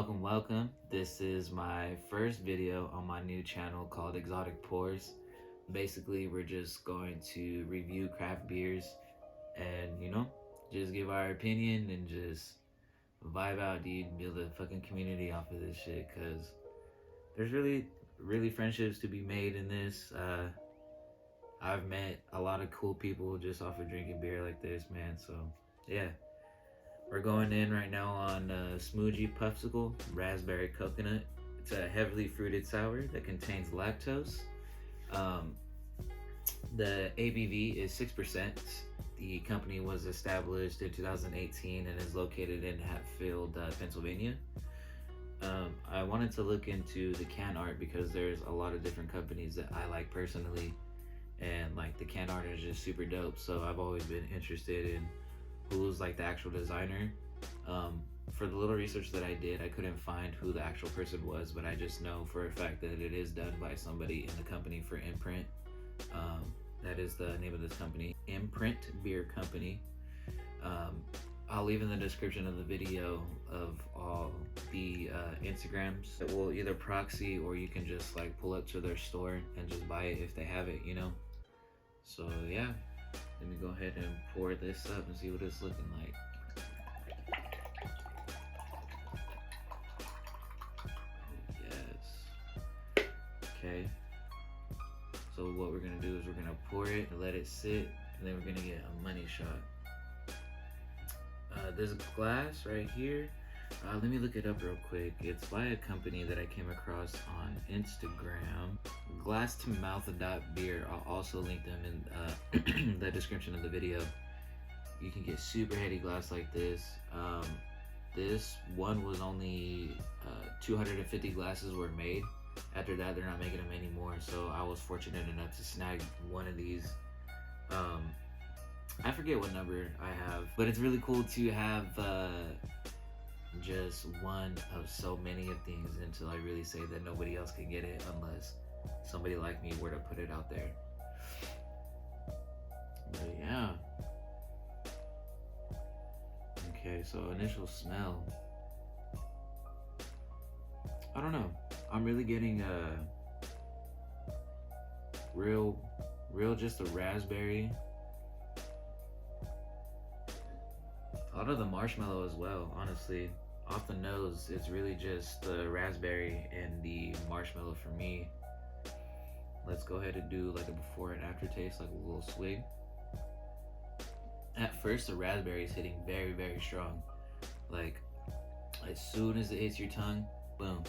Welcome. This is my first video on my new channel called Exotic Pourz. Basically, we're just going to review craft beers and, just give our opinion and just vibe out, dude. Build a fucking community off of this shit, because there's really friendships to be made in this. I've met a lot of cool people just off of drinking beer like this, man. So, yeah. We're going in right now on Schmoojee Puffsicle, Raspberry Coconut. It's a heavily fruited sour that contains lactose. The ABV is 6%. The company was established in 2018 and is located in Hatfield, Pennsylvania. I wanted to look into the can art because there's a lot of different companies that I like personally, and like the can art is just super dope. So I've always been interested in who's like the actual designer. For the little research that I did, I couldn't find who the actual person was, but I just know for a fact that it is done by somebody in the company for Imprint. That is the name of this company, Imprint Beer Company. I'll leave in the description of the video of all the Instagrams. It will either PROXY or you can just like pull up to their store and just buy it if they have it, So yeah. Let me go ahead and pour this up and see what it's looking like. Yes. Okay. So what we're gonna do is we're gonna pour it and let it sit, and then we're gonna get a money shot. There's a glass right here. Let me look it up real quick. It's by a company that I came across on Instagram. Glass to Mouth Beer. I'll also link them in the description of the video. You can get super heady glass like this. This one was only 250 glasses were made. After that, they're not making them anymore. So I was fortunate enough to snag one of these. I forget what number I have, but it's really cool to have just one of so many of things until I really say that nobody else can get it unless somebody like me were to put it out there. But yeah. Okay, so initial smell. I don't know. I'm really getting a real just a raspberry. A lot of the marshmallow as well, honestly. Off the nose, it's really just the raspberry and the marshmallow for me. Let's go ahead and do like a before and after taste, like a little swig. At first, the raspberry is hitting very strong. Like, as soon as it hits your tongue, boom,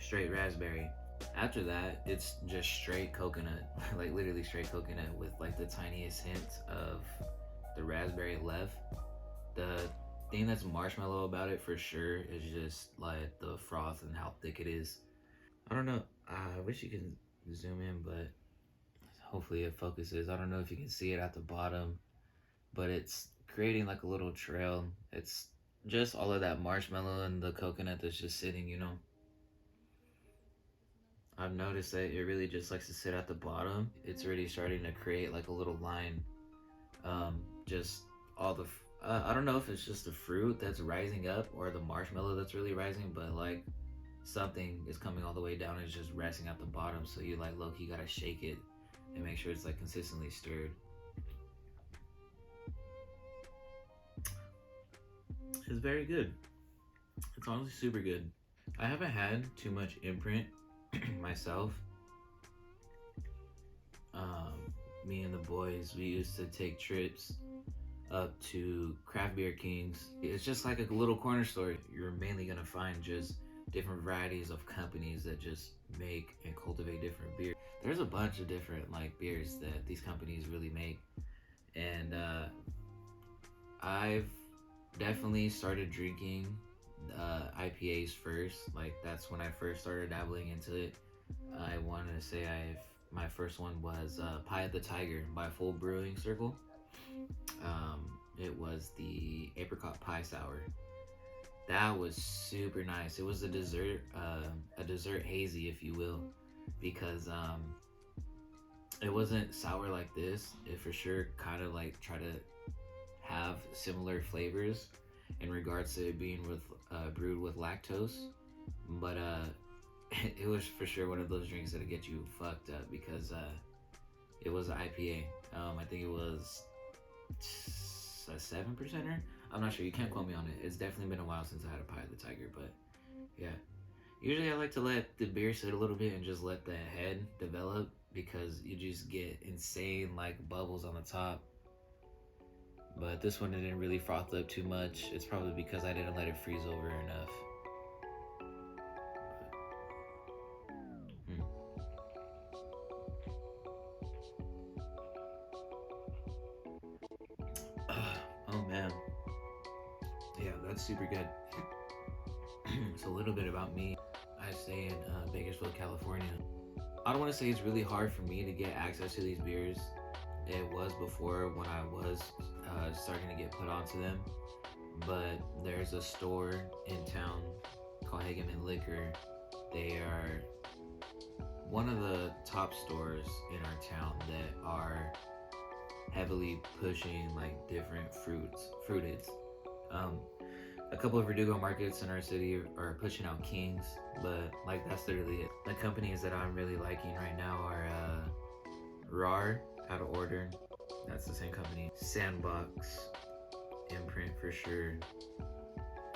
straight raspberry. After that, it's just straight coconut, like literally straight coconut with like the tiniest hint of the raspberry left. The thing that's marshmallow about it for sure is just like the froth and how thick it is. I don't know. I wish you can zoom in, but hopefully it focuses. I don't know if you can see it at the bottom, but it's creating like a little trail. It's just all of that marshmallow and the coconut that's just sitting, I've noticed that it really just likes to sit at the bottom. It's already starting to create like a little line. Just all the I don't know if it's just the fruit that's rising up or the marshmallow that's really rising, but like something is coming all the way down and it's just resting at the bottom. So you like low-key gotta shake it and make sure it's like consistently stirred. It's very good. It's honestly super good. I haven't had too much Imprint myself. Me and the boys, we used to take trips up to Craft Beer Kings. It's just like a little corner store. You're mainly gonna find just different varieties of companies that just make and cultivate different beer. There's a bunch of different like beers that these companies really make, and I've definitely started drinking IPAs first. Like that's when I first started dabbling into it. I want to say my first one was Pie of the Tiger by Full Brewing Circle. It was the apricot pie sour. That was super nice. It was a dessert hazy, if you will, because it wasn't sour like this. It for sure kind of like try to have similar flavors in regards to it being with brewed with lactose. but it was for sure one of those drinks that'll get you fucked up because it was an IPA. I think it was a 7%er. I'm not sure. You can't quote me on it. It's definitely been a while since I had a Pie of the Tiger, but yeah. Usually I like to let the beer sit a little bit and just let the head develop because you just get insane like bubbles on the top. But this one didn't really froth up too much. It's probably because I didn't let it freeze over enough. Oh man. Yeah, that's super good. It's a little bit about me. I stay in Bakersfield, California. I don't want to say it's really hard for me to get access to these beers. It was before when I was starting to get put onto them. But there's a store in town called Hageman Liquor. They are one of the top stores in our town that are heavily pushing like different fruiteds. A couple of Verdugo markets in our city are pushing out Kings, but like that's literally it. The companies that I'm really liking right now are RAR, Out of Order, that's the same company. Sandbox, Imprint for sure.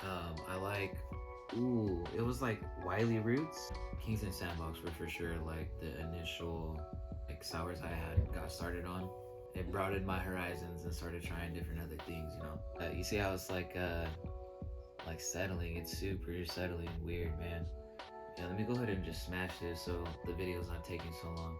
I like, it was like Wiley Roots. Kings and Sandbox were for sure like the initial like sours I had got started on. It broadened my horizons and started trying different other things, you know. You see how it's like settling. It's super settling, weird, man. Yeah, let me go ahead and just smash this so the video's not taking so long.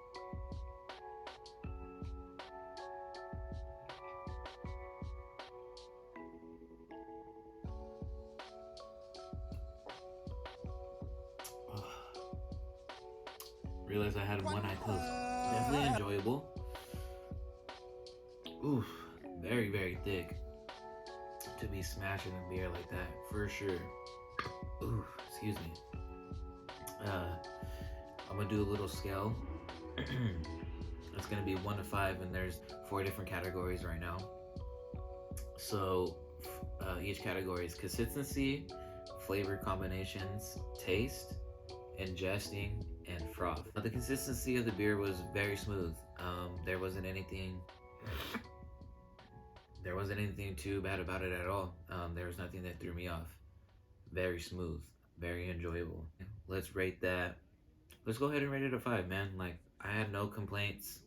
Realized I had one eye closed. Definitely enjoyable. Oof, very, very thick to be smashing a beer like that, for sure. Ooh, excuse me. I'm gonna do a little scale. It's gonna be 1 to 5, and there's 4 different categories right now. So each category is consistency, flavor combinations, taste, ingesting, and froth. The consistency of the beer was very smooth. There wasn't anything too bad about it at all. There was nothing that threw me off. Very smooth, very enjoyable. Let's rate that. Let's go ahead and rate it a 5, man. Like, I had no complaints.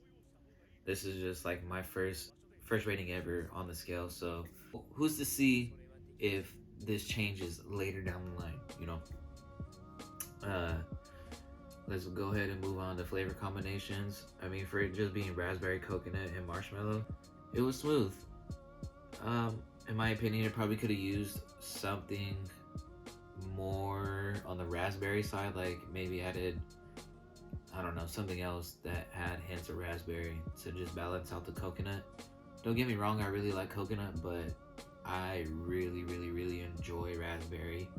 This is just like my first rating ever on the scale. So who's to see if this changes later down the line, you know? Let's go ahead and move on to flavor combinations. I mean, for it just being raspberry, coconut, and marshmallow, it was smooth. In my opinion, it probably could have used something more on the raspberry side, like maybe added, I don't know, something else that had hints of raspberry to just balance out the coconut. Don't get me wrong, I really like coconut, but I really, really, really enjoy raspberry.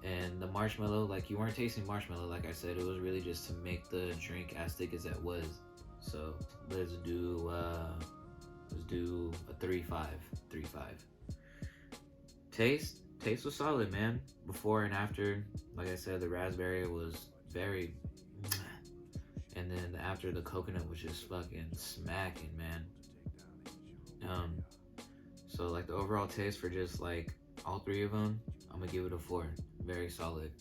And the marshmallow, like, you weren't tasting marshmallow, like I said, it was really just to make the drink as thick as it was. So let's do a 3.5. Taste was solid, man. Before and after, like I said, the raspberry was very, and then after, the coconut was just fucking smacking, man. So like the overall taste for just like all 3 of them, I'm gonna give it a 4. Very solid.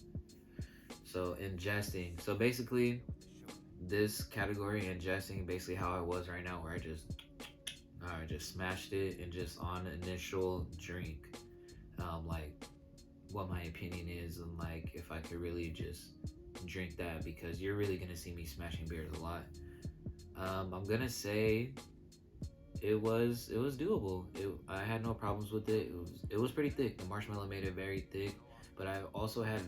So ingesting. So basically, this category, ingesting, basically how I was right now, where I just smashed it and just on initial drink, like what my opinion is, and like if I could really just drink that, because you're really gonna see me smashing beers a lot. I'm gonna say it was doable. I had no problems with it. It was pretty thick. The marshmallow made it very thick, but I also had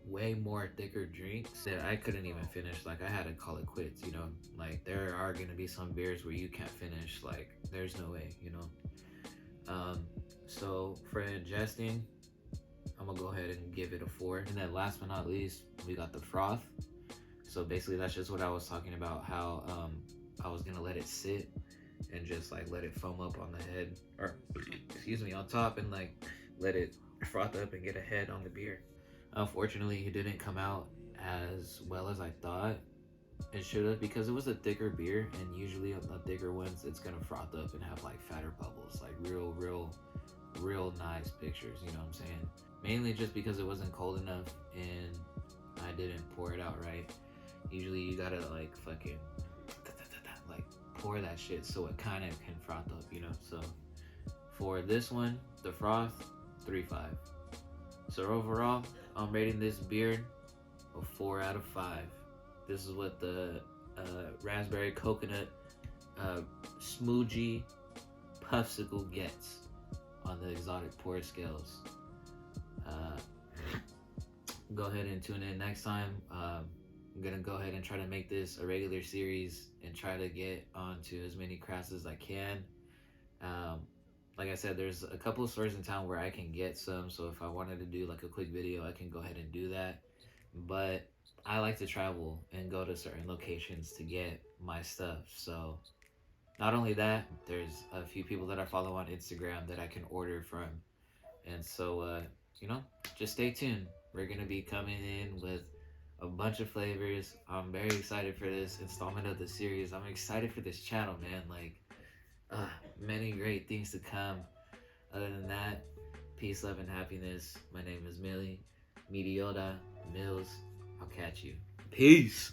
way more thicker drinks that I couldn't even finish. Like, I had to call it quits, you know? Like, there are gonna be some beers where you can't finish. Like, there's no way, you know? So for ingesting, I'm gonna go ahead and give it a 4. And then last but not least, we got the froth. So basically, that's just what I was talking about, how I was gonna let it sit and just like let it foam up on the head, or excuse me, on top, and like let it froth up and get a head on the beer. Unfortunately, it didn't come out as well as I thought it should have, because it was a thicker beer, and usually on the thicker ones, it's gonna froth up and have like fatter bubbles, like real nice pictures. You know what I'm saying? Mainly just because it wasn't cold enough and I didn't pour it out right. Usually you gotta like fucking like pour that shit so it kind of can froth up, you know. So for this one, the froth, 3.5. So overall, I'm rating this beer a 4 out of 5. This is what the Raspberry Coconut Schmoojee Puffsicle gets on the Exotic Pourz scales. Go ahead and tune in next time. I'm gonna go ahead and try to make this a regular series and try to get onto as many crafts as I can. Like I said, there's a couple of stores in town where I can get some, so if I wanted to do like a quick video, I can go ahead and do that. But I like to travel and go to certain locations to get my stuff. So not only that, there's a few people that I follow on Instagram that I can order from. And so, you know, just stay tuned. We're going to be coming in with a bunch of flavors. I'm very excited for this installment of the series. I'm excited for this channel, man. Like, many great things to come. Other than that, peace, love, and happiness. My name is Millie, Mediota, Mills. I'll catch you. Peace.